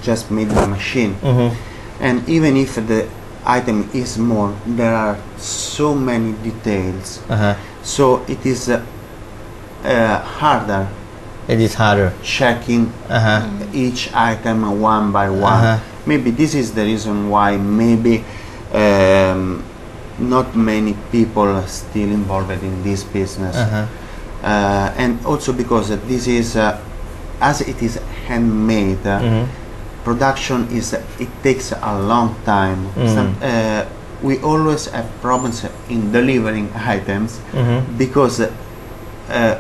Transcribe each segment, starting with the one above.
just made by machine. And even if the item is small, there are so many details. So it is harder. It is harder. Checking each item one by one. Maybe this is the reason why maybe not many people are still involved in this business. And also because this is, as it is handmade, production is, it takes a long time. We always have problems in delivering items because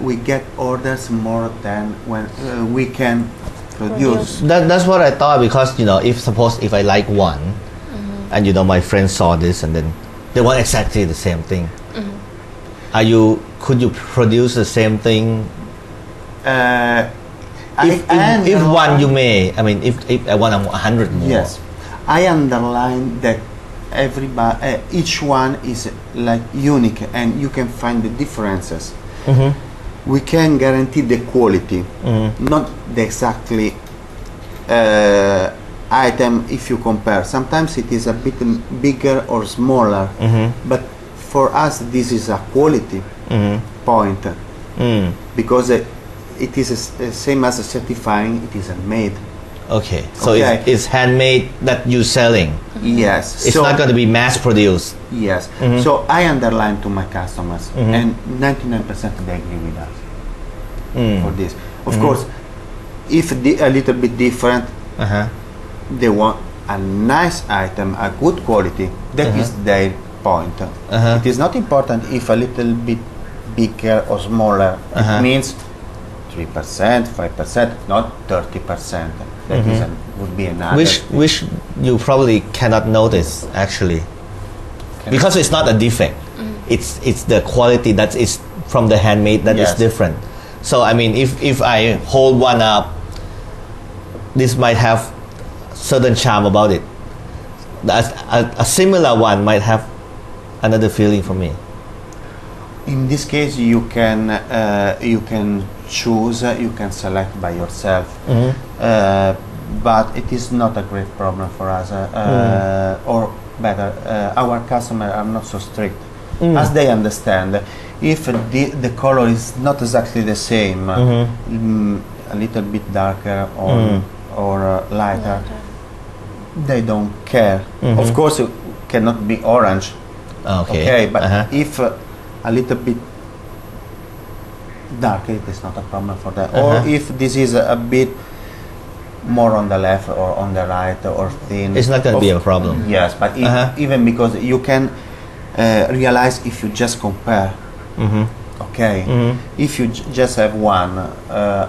we get orders more than when we can produce. That's what I thought, because if I like one, and my friend saw this and then they want exactly the same thing. Could you produce the same thing? If one you may, I mean, if I want 100 more. Yes, I underline that each one is like unique, and you can find the differences. We can guarantee the quality, not the exactly item if you compare. Sometimes it is a bit bigger or smaller, but for us this is a quality point, because it is same as certifying. It is handmade. Okay, so it's handmade that you're selling. Yes, it's not going to be mass produced. Yes, so I underline to my customers, and 99% they agree with us for this. Of course, if a little bit different, they want a nice item, a good quality. That is their point. It is not important if a little bit bigger or smaller. It means 3%, 5%, not 30%. That would be another. Which you probably cannot notice actually, because it's not a defect. It's the quality that is from the handmade that is different. So I mean, if I hold one up, this might have certain charm about it. A similar one might have another feeling for me. In this case, you can choose, you can select by yourself, but it is not a great problem for us, or better, our customers are not so strict, as they understand. If the color is not exactly the same, a little bit darker or lighter, they don't care. Of course, it cannot be orange. Okay, but if a little bit darker, it is not a problem for that. Or if this is a bit more on the left or on the right or thin, it's not going to be a problem. Yes, but even because you can realize if you just compare. Okay, if you just have one,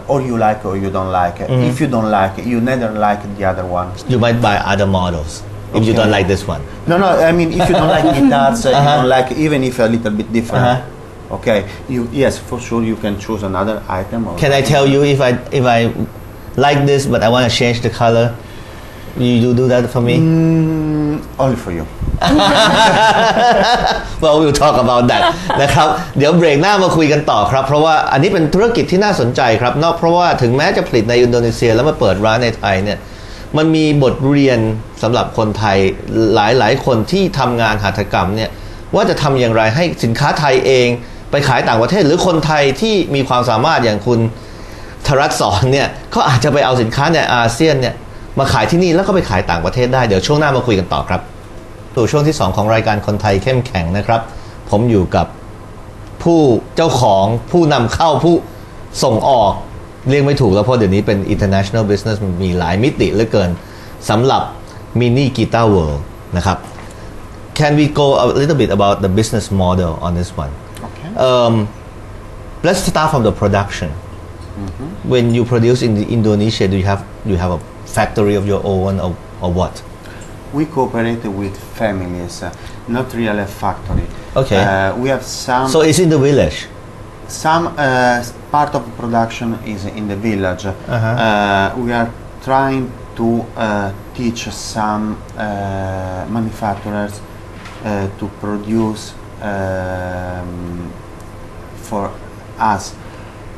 or you like or you don't like it. If you don't like it, you never like the other one. You might buy other models if you don't like this one. No, I mean, if you don't like guitars, you don't like, even if a little bit different. Okay, yes, for sure you can choose another item. Can I tell you if I like this but I want to change the color? You do that for me? Only for you. Well, we'll talk about that นะครับเดี๋ยวเบรกหน้ามาคุยกันต่อครับเพราะว่าอันนี้เป็นธุรกิจที่น่าสนใจครับนอกเพราะว่าถึงแม้จะผลิตในอินโดนีเซียแล้วมาเปิดร้านในไทยเนี่ยมันมีบทเรียนสำหรับคนไทยหลายคนที่ทำงานหัตถกรรมเนี่ยว่าจะทำอย่างไรให้สินค้าไทยเองไปขายต่างประเทศหรือคนไทยที่มีความสามารถอย่างคุณธรัตน์สอนเนี่ยเขาอาจจะไปเอาสินค้าในอาเซียนเนี่ยมาขายที่นี่แล้วก็ไปขายต่างประเทศได้เดี๋ยวช่วงหน้ามาคุยกันต่อครับสู่ช่วงที่2ของรายการคนไทยเข้มแข็งนะครับผมอยู่กับผู้เจ้าของผู้นำเข้าผู้ส่งออกเรียกไม่ถูกแล้วเพราะเดี๋ยวนี้เป็น international business มันมีหลายมิติเหลือเกินสำหรับ mini guitar world นะครับ Can we go a little bit about the business model on this one? Okay. Let's start from the production. When you produce in Indonesia, do you have a factory of your own or what? We cooperate with families, not really a factory. Okay. We have some. So it's in the village. Some part of the production is in the village. We are trying to teach some manufacturers to produce for us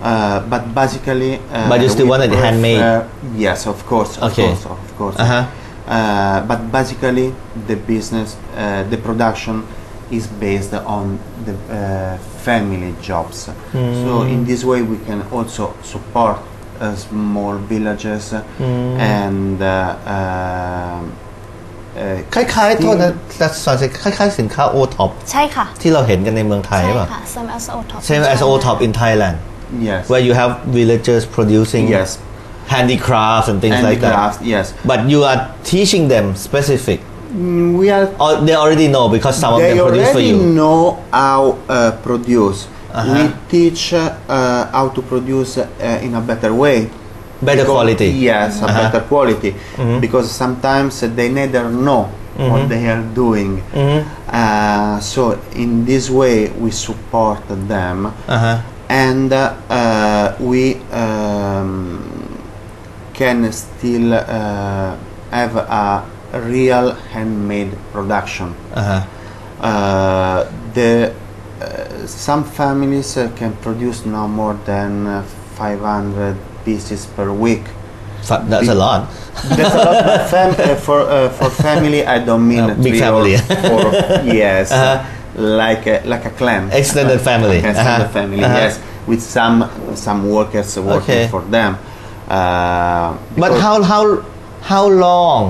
But basically, But you still we want it handmade? Yes, of course, Okay. of course. Uh-huh. But basically, the business, the production is based on the family jobs. So in this way, we can also support small villages and คล้ายๆโทษนะแต่สอนคล้ายๆสินค้า O-top ใช่ค่ะ ที่เราเห็นกันในเมืองไทย ใช่ ป่ะ ค่ะ same as O-top Same as O-top in Thailand yes, where you have villagers producing yes, handicrafts and things like that handicrafts, yes. but you are teaching them specific We are. or they already know because some of They them produce for already you know how produce. We teach how to produce in a better way. better quality Yes, a better quality. Because sometimes they neither know what they are doing. So in this way we support them, and we can still have a real handmade production. Some families can produce no more than 500 pieces per week. that's a lot That's a lot, but for family, I don't mean big 3 family. or 4. Yes, like a clan. extended family Extended family. Yes, with some workers working Okay. for them. but Because- how long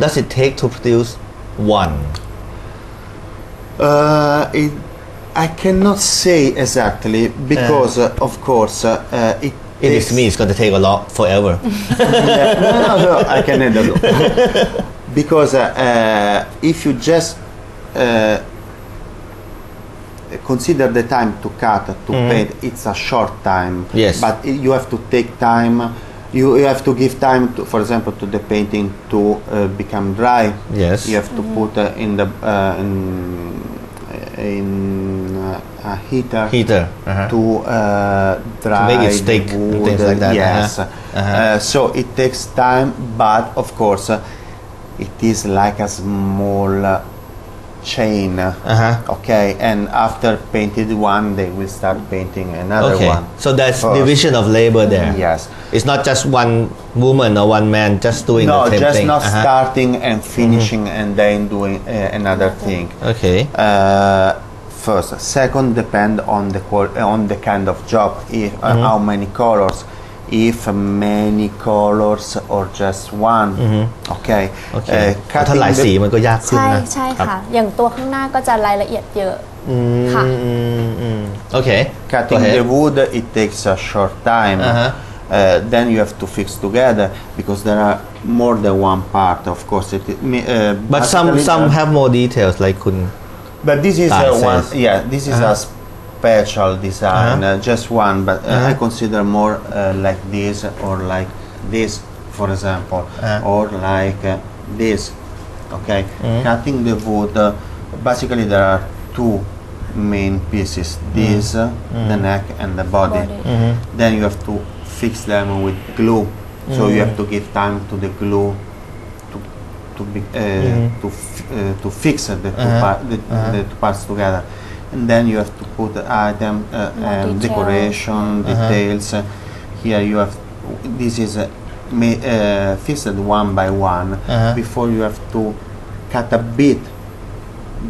does it take to produce one I cannot say exactly because, of course, it. if it's me it's going to take a lot forever No, I can handle it. Because if you just consider the time to cut, to paint, it's a short time. Yes. But you have to take time. You have to give time, to, for example, to the painting to become dry. Yes. You have to put in the in a heater. To dry make it stick the and wood. things like that. Yes. So it takes time, but of course, it is like a small chain. Okay, and after painted one, they will start painting another okay one. so that's First. division of labor there Yes. it's not just one woman or one man just doing No, the same just thing not starting and finishing and then doing another thing. okay First, second, depend on on the kind of job. If how many colors, if many colors or just one. Okay. ถ้าหลายสีมันก็ยากขึ้น ใช่ นะ ใช่ค่ะ อย่างตัวข้างหน้าก็จะรายละเอียดเยอะค่ะ okay Cutting Go ahead. the wood, it takes a short time. Then you have to fix together because there are more than one part. Of course, but some have more details like kun But this is says. one. Yeah, this is a special design. Just one, but I consider more like this or like this, for example, or like this. Okay, cutting the wood. Basically, there are two main pieces: this, the neck, and the body. Then you have to fix them with glue. So you have to give time to the glue to fix the two parts together, and then you have to put the item and detail. decoration details. Here you have this is fixed one by one. Before you have to cut a bit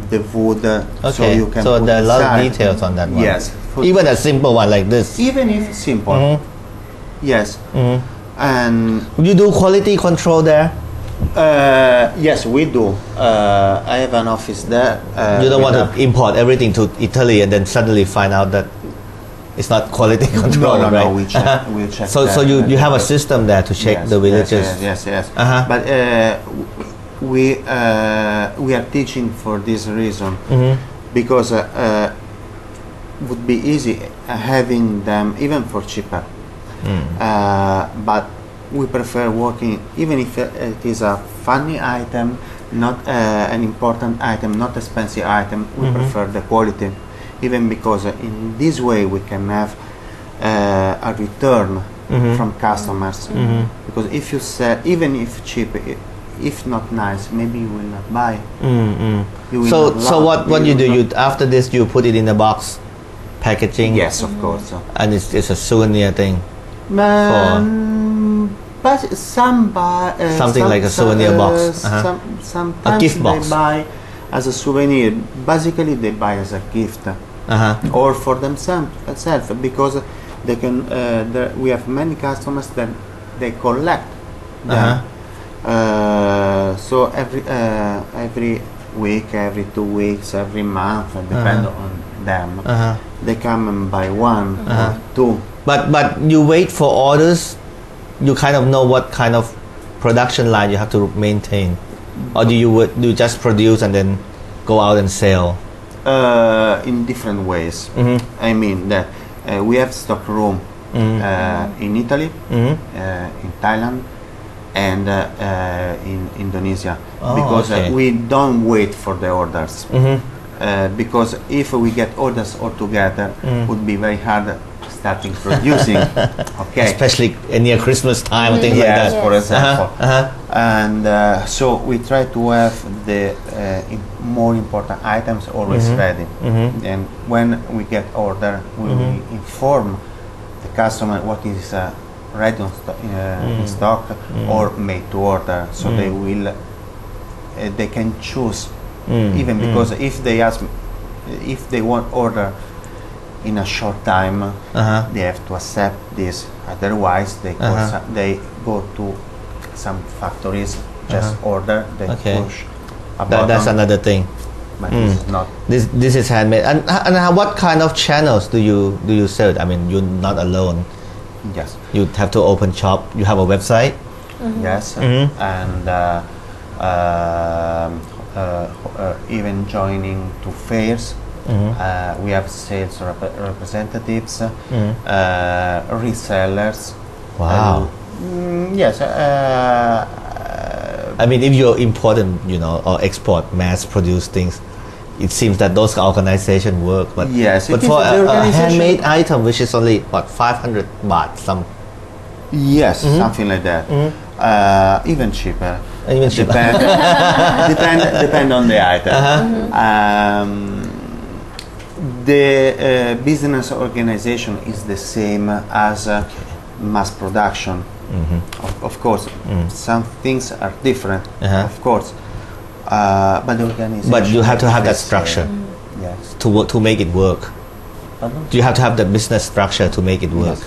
the wood so okay you can so put there are a lot of inside. details on that one Yes, even a simple one like this even if simple. Yes, and you do quality control there yes, we do. I have an office there. you don't want with to import everything to Italy and then suddenly find out that it's not quality control no, right we check. We check. so you have a system there to check Yes, the villages Yes. But we are teaching for this reason because would be easy having them even for cheaper. But we prefer working even if it is a funny item, not an important item, not expensive item. We prefer the quality, even because in this way we can have a return from customers. Because if you sell, even if cheap, if not nice, maybe you will not buy. You will not so love, what you will do not- you after this you put it in a box packaging. Yes, of course. And it's a souvenir thing. But some buy Something like a souvenir box. Sometimes A gift box. they buy as a souvenir. Basically, they buy as a gift or for themselves because they can. We have many customers that they collect them. So every week, every 2 weeks, every month, depend on them. They come and buy one or two. But you wait for orders. You kind of know what kind of production line you have to maintain, or do you just produce and then go out and sell? In different ways. I mean that we have stock room in Italy, in Thailand, and in Indonesia, because we don't wait for the orders. Because if we get orders all together, it would be very hard starting producing. Okay, especially near Christmas time and things like that. For example. And so we try to have the more important items always ready. And when we get order, we will inform the customer what is ready in stock or made to order, so they can choose. Even because if they want order in a short time, they have to accept this. Otherwise, they go to some factories, just order, they push a button. That's another thing. But this is not. This is handmade. And what kind of channels do you sell? I mean, you're not alone. Yes. You have to open shop. You have a website. Yes, and even joining to fairs. We have sales representatives, resellers. Wow. Yes. I mean, if you're important, or export, mass produce things, it seems that those organizations work. But yes, but for a handmade item, which is only 500 baht, some. Yes, something like that. Even cheaper. Even cheaper. Depend on the item. The business organization is the same as mass production. Of course, some things are different. Of course, but the organization. But you have to have that structure. Yes. To make it work. Pardon? You have to have the business structure to make it work. Yes.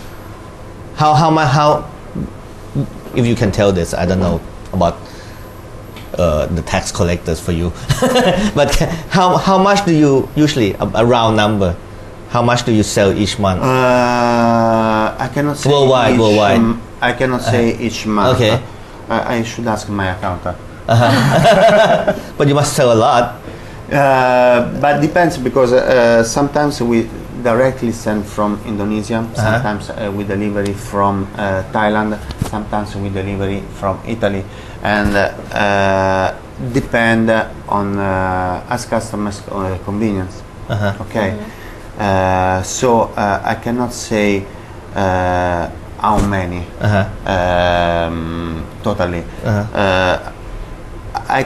How if you can tell this, I don't know about the tax collectors for you, but how much do you usually, a round number, how much do you sell each month? I cannot say worldwide. I cannot say each month. Okay. I should ask my accountant. But you must sell a lot. But depends, because sometimes we directly send from Indonesia, sometimes we delivery from Thailand, sometimes we delivery from Italy, and depend on as customers convenience. Okay. So I cannot say how many totally. I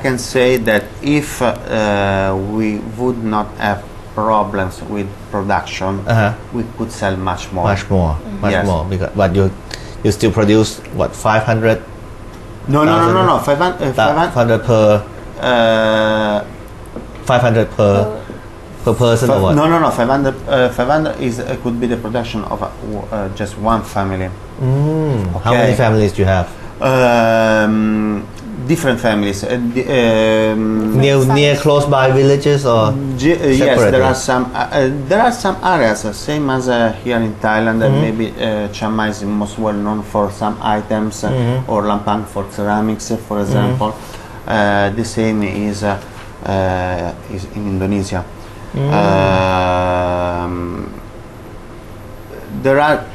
can say that if we would not have problems with production, we could sell much more. Much more. Because but you still produce what, 500? No. 500 per 500 per person or what? No. 500 is could be the production of just one family. Okay. How many families do you have? Different families. Near close by villages or yes, there are some areas, same as here in Thailand. Maybe Chiang Mai is most well known for some items, or Lampang for ceramics, for example. The same is in Indonesia. There are